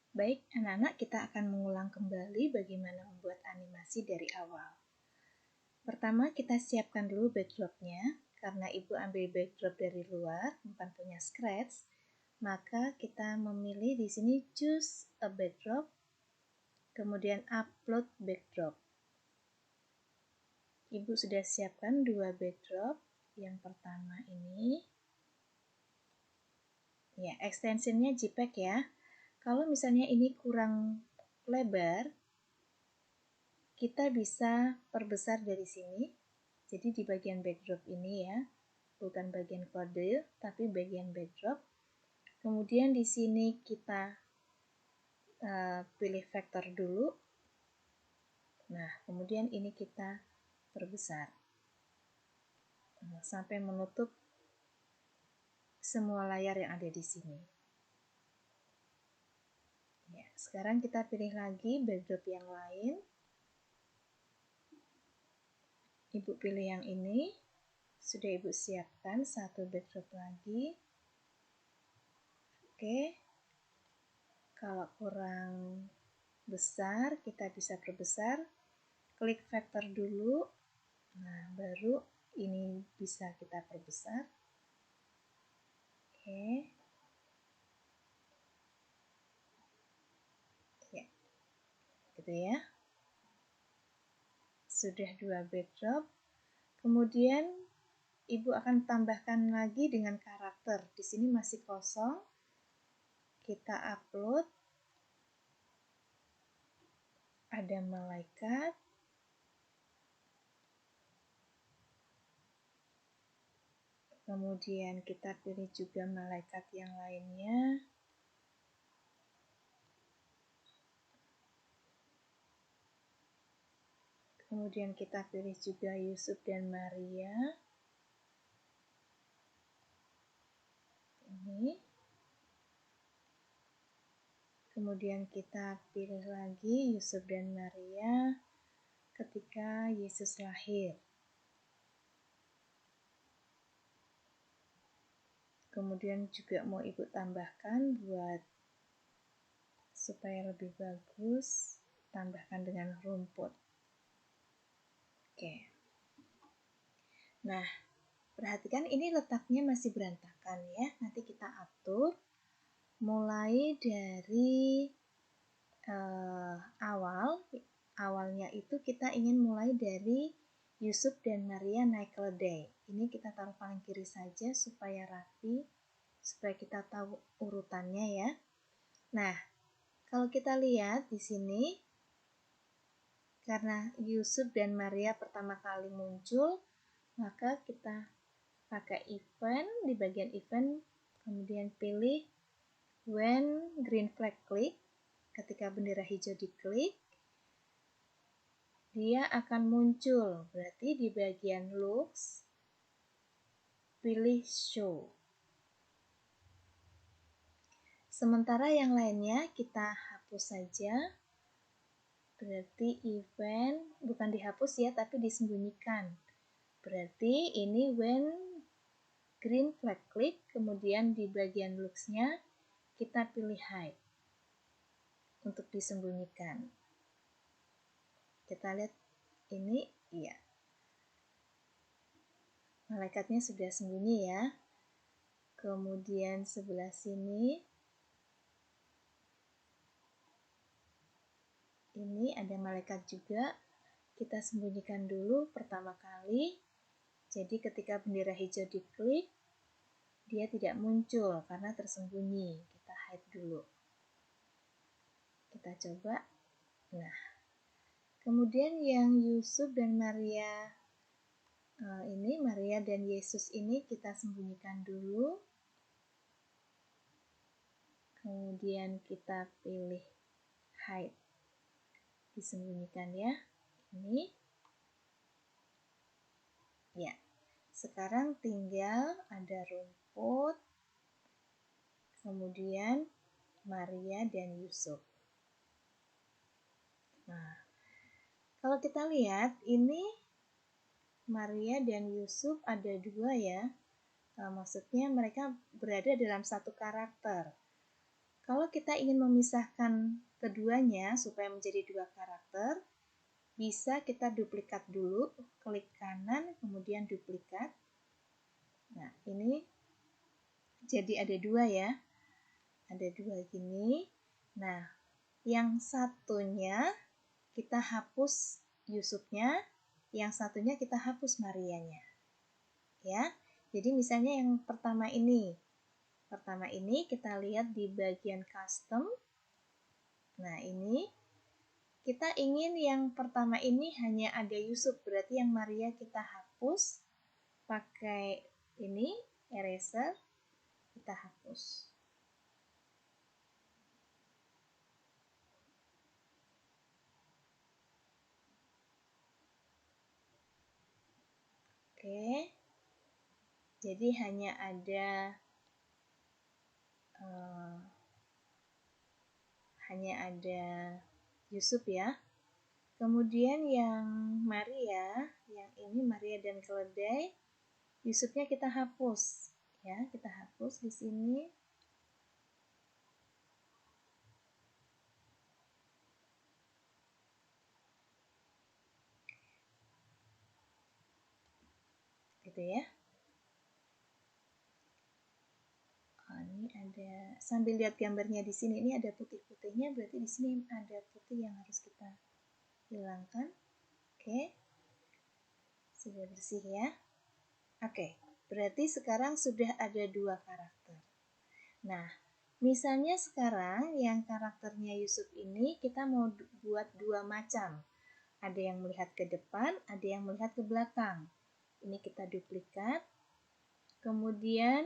Baik, anak-anak, kita akan mengulang kembali bagaimana membuat animasi dari awal. Pertama, kita siapkan dulu backdropnya. Karena Ibu ambil backdrop dari luar, bukan punya Scratch, maka kita memilih di sini choose a backdrop, kemudian upload backdrop. Ibu sudah siapkan 2 backdrop. Yang pertama ini, ya, extensionnya JPEG ya. Kalau misalnya ini kurang lebar, kita bisa perbesar dari sini. Jadi di bagian backdrop ini ya, bukan bagian kode, tapi bagian backdrop. Kemudian di sini kita pilih vektor dulu. Nah, kemudian ini kita perbesar sampai menutup semua layar yang ada di sini. Ya, sekarang kita pilih lagi backdrop yang lain. Ibu pilih yang ini. Sudah Ibu siapkan satu backdrop lagi. Oke. Kalau kurang besar, kita bisa perbesar. Klik vektor dulu. Nah, baru ini bisa kita perbesar. Oke. Ya. Gitu ya. Sudah 2 backdrop. Kemudian Ibu akan tambahkan lagi dengan karakter. Di sini masih kosong. Kita upload. Ada malaikat. Kemudian kita pilih juga malaikat yang lainnya. Kemudian kita pilih juga Yusuf dan Maria. Ini. Kemudian kita pilih lagi Yusuf dan Maria ketika Yesus lahir. Kemudian juga mau Ibu tambahkan buat supaya lebih bagus, tambahkan dengan rumput. Oke. Nah, perhatikan ini letaknya masih berantakan ya. Nanti kita atur mulai dari awalnya itu kita ingin mulai dari Yusuf dan Maria naik keledai. Ini kita taruh paling kiri saja supaya rapi, supaya kita tahu urutannya ya. Nah, kalau kita lihat di sini, karena Yusuf dan Maria pertama kali muncul, maka kita pakai event, di bagian event, kemudian pilih when green flag click. Ketika bendera hijau diklik, dia akan muncul. Berarti di bagian looks, pilih show. Sementara yang lainnya kita hapus saja. Berarti event, bukan dihapus ya, tapi disembunyikan. Berarti ini when green flag click, kemudian di bagian looks-nya kita pilih hide untuk disembunyikan. Kita lihat ini, iya. Malaikatnya sudah sembunyi ya. Kemudian sebelah sini, ini ada malaikat juga. Kita sembunyikan dulu pertama kali. Jadi ketika bendera hijau diklik, dia tidak muncul karena tersembunyi. Kita hide dulu. Kita coba. Nah, kemudian yang Yusuf dan Maria ini, Maria dan Yesus ini kita sembunyikan dulu. Kemudian kita pilih hide. Disembunyikan ya. Ini. Ya. Sekarang tinggal ada rumput. Kemudian Maria dan Yusuf. Nah, kalau kita lihat ini Maria dan Yusuf ada 2 ya. Maksudnya mereka berada dalam satu karakter. Kalau kita ingin memisahkan keduanya supaya menjadi dua karakter, bisa kita duplikat dulu, klik kanan, kemudian duplikat. Nah, ini jadi ada dua ya. Ada dua gini. Nah, yang satunya kita hapus Yusufnya, yang satunya kita hapus Marianya. Ya. Jadi misalnya yang pertama ini. Pertama ini kita lihat di bagian custom. Nah, ini kita ingin yang pertama ini hanya ada Yusuf, berarti yang Maria kita hapus pakai ini eraser, kita hapus. Oke. Jadi hanya ada Yusuf ya. Kemudian yang Maria, yang ini Maria dan keledai, Yusufnya kita hapus ya, kita hapus di sini. Gitu ya. Oh, ini ada, sambil lihat gambarnya di sini, ini ada putih-putihnya, berarti di sini ada putih yang harus kita hilangkan. Oke. Sudah bersih ya. Oke, berarti sekarang sudah ada dua karakter. Nah, misalnya sekarang yang karakternya Yusuf ini kita mau buat dua macam. Ada yang melihat ke depan, ada yang melihat ke belakang. Ini kita duplikat. Kemudian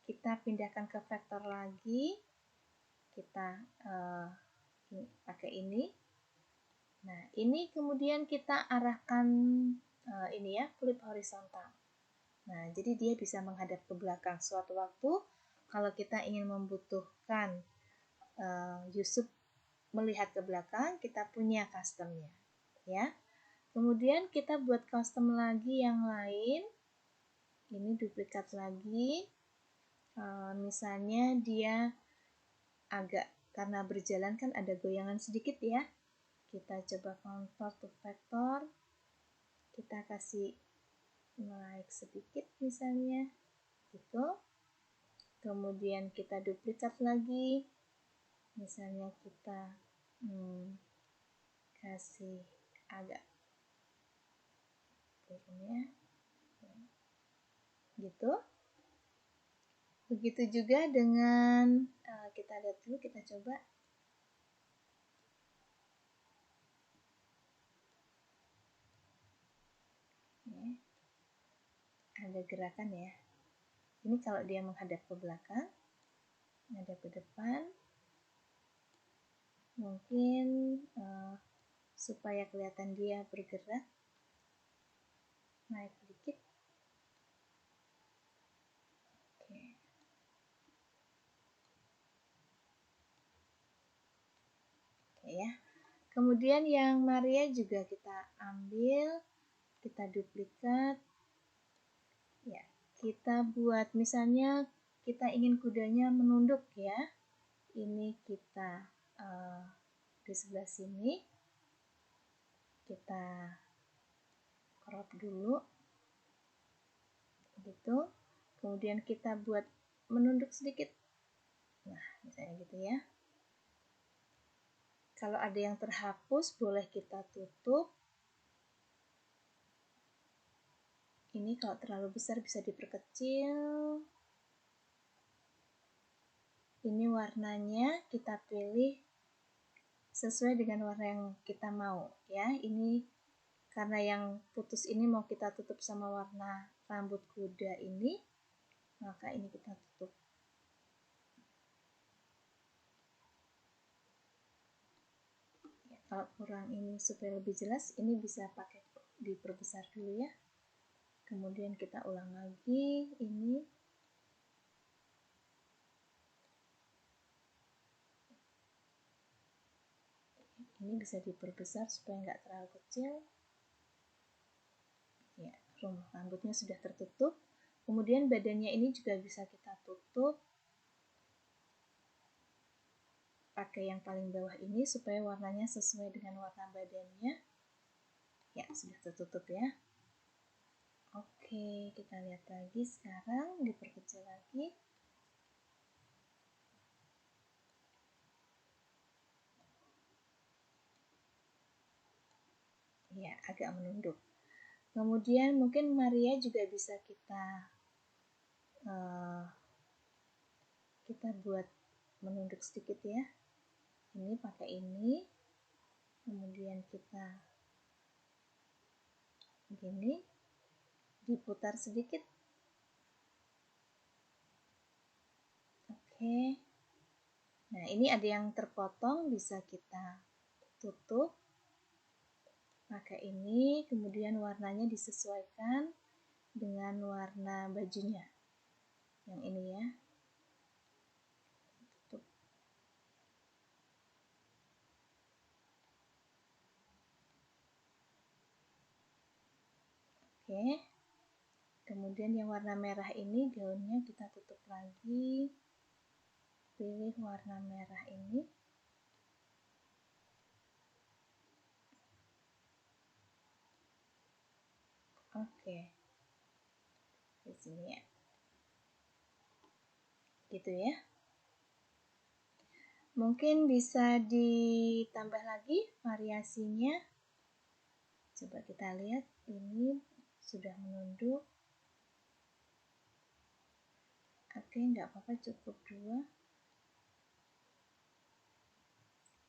kita pindahkan ke vektor lagi. Kita pakai ini. Nah, ini kemudian kita arahkan ini ya, flip horizontal. Nah, jadi dia bisa menghadap ke belakang. Suatu waktu, kalau kita ingin membutuhkan Yusuf melihat ke belakang, kita punya customnya, ya. Kemudian kita buat custom lagi yang lain. Ini duplikat lagi. Misalnya dia agak, karena berjalan kan ada goyangan sedikit ya. Kita coba convert to vector. Kita kasih naik sedikit misalnya gitu. Kemudian kita duplikat lagi, misalnya kita kasih agak turun ya, gitu. Begitu juga dengan kita lihat dulu, kita coba. Ada gerakan ya. Ini kalau dia menghadap ke belakang, menghadap ke depan, mungkin supaya kelihatan dia bergerak, naik sedikit. Oke. Oke ya. Kemudian yang Maria juga kita ambil, kita duplikat. Ya, kita buat misalnya kita ingin kudanya menunduk ya. Ini kita di sebelah sini kita crop dulu gitu. Kemudian kita buat menunduk sedikit. Nah, misalnya gitu ya. Kalau ada yang terhapus boleh kita tutup. Ini kalau terlalu besar bisa diperkecil. Ini warnanya kita pilih sesuai dengan warna yang kita mau ya. Ini karena yang putus ini mau kita tutup sama warna rambut kuda ini, maka ini kita tutup. Ya, kalau kurang ini supaya lebih jelas, ini bisa pakai diperbesar dulu ya. Kemudian kita ulang lagi ini. Ini bisa diperbesar supaya nggak terlalu kecil. Ya, rambutnya sudah tertutup. Kemudian badannya ini juga bisa kita tutup. pakai yang paling bawah ini supaya warnanya sesuai dengan warna badannya. Ya, sudah tertutup ya. Oke, kita lihat lagi sekarang, diperkecil lagi. Ya, agak menunduk. Kemudian mungkin Maria juga bisa kita buat menunduk sedikit ya. Ini pakai ini, kemudian kita begini, diputar sedikit. Oke. Nah, ini ada yang terpotong, bisa kita tutup pakai ini, kemudian warnanya disesuaikan dengan warna bajunya. Yang ini ya. Tutup. Oke. Kemudian yang warna merah ini gaunnya kita tutup lagi. Pilih warna merah ini. Oke. Di sini ya. Gitu ya. Mungkin bisa ditambah lagi variasinya. Coba kita lihat, ini sudah menunduk. Oke, nggak apa-apa, cukup 2.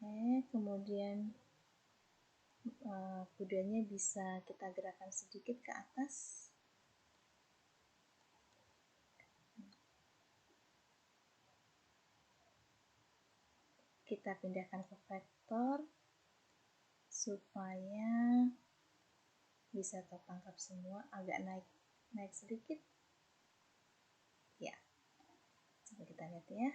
Oke, kemudian kudanya bisa kita gerakkan sedikit ke atas. Kita pindahkan ke vektor supaya bisa tertangkap semua, agak naik sedikit. Ya, coba kita lihat ya.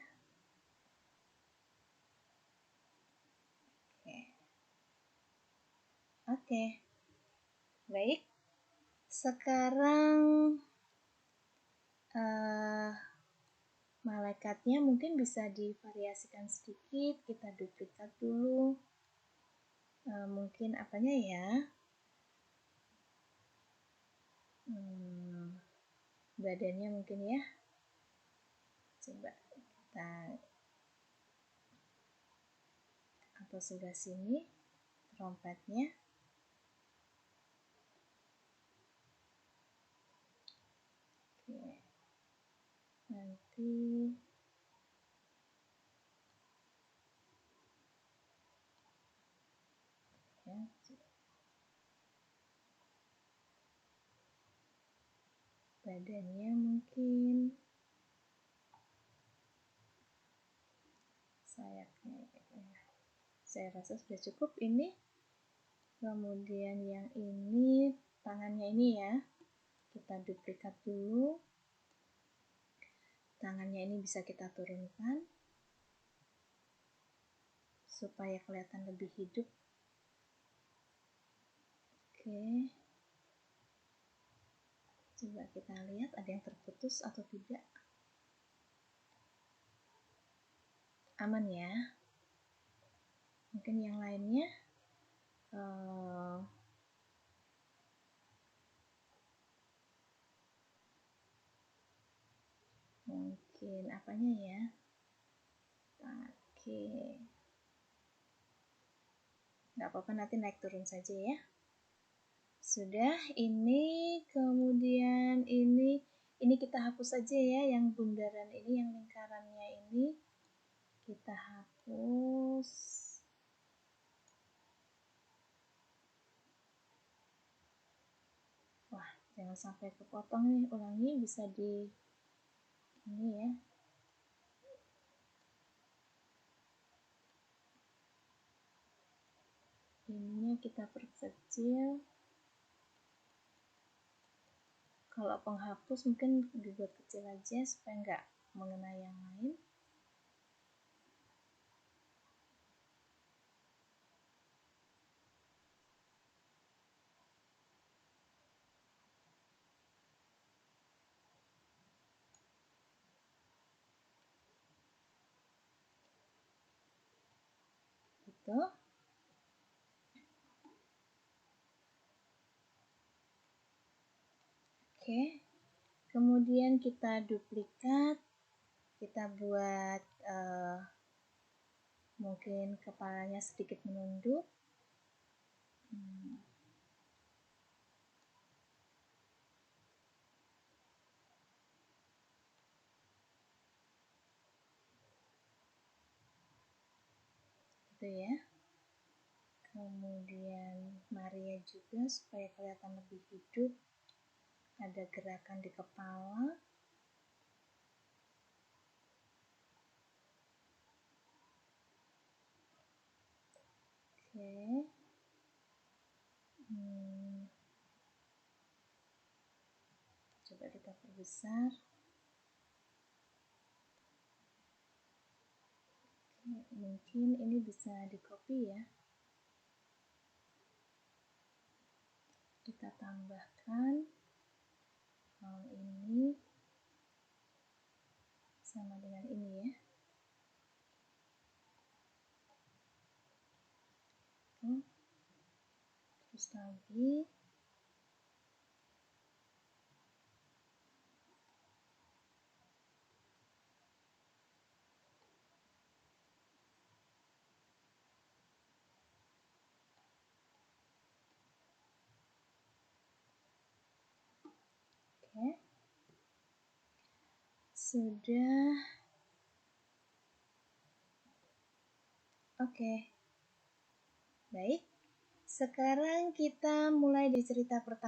Oke. Baik. Sekarang malaikatnya mungkin bisa divariasikan sedikit. Kita duplikat dulu. Mungkin apanya ya? Badannya mungkin ya. Coba kita atau sebelah sini trompetnya. Oke. Nanti ya, badannya mungkin sayapnya ya. Saya rasa sudah cukup ini. Kemudian yang ini tangannya ini ya, kita duplikat dulu. Tangannya ini bisa kita turunkan supaya kelihatan lebih hidup. Oke, coba kita lihat ada yang terputus atau tidak. Aman ya. Mungkin yang lainnya mungkin apanya ya, pakai nggak apa-apa, nanti naik turun saja ya. Sudah, ini kemudian ini kita hapus saja ya, yang bundaran ini, yang lingkarannya ini kita hapus. Wah, jangan sampai kepotong nih, ulangi, bisa di ini ya. Ininya kita perkecil. Kalau penghapus mungkin dibuat kecil aja supaya nggak mengenai yang lain. itu. Oke, kemudian kita duplikat, kita buat mungkin kepalanya sedikit menunduk. Gitu ya. Kemudian Maria juga supaya kelihatan lebih hidup, ada gerakan di kepala. Oke. Coba kita perbesar. Oke, mungkin ini bisa di copy ya. Kita tambahkan hal ini sama dengan ini ya. Terus lagi. Oke. Sudah. Oke. Baik. Sekarang kita mulai dari cerita pertama.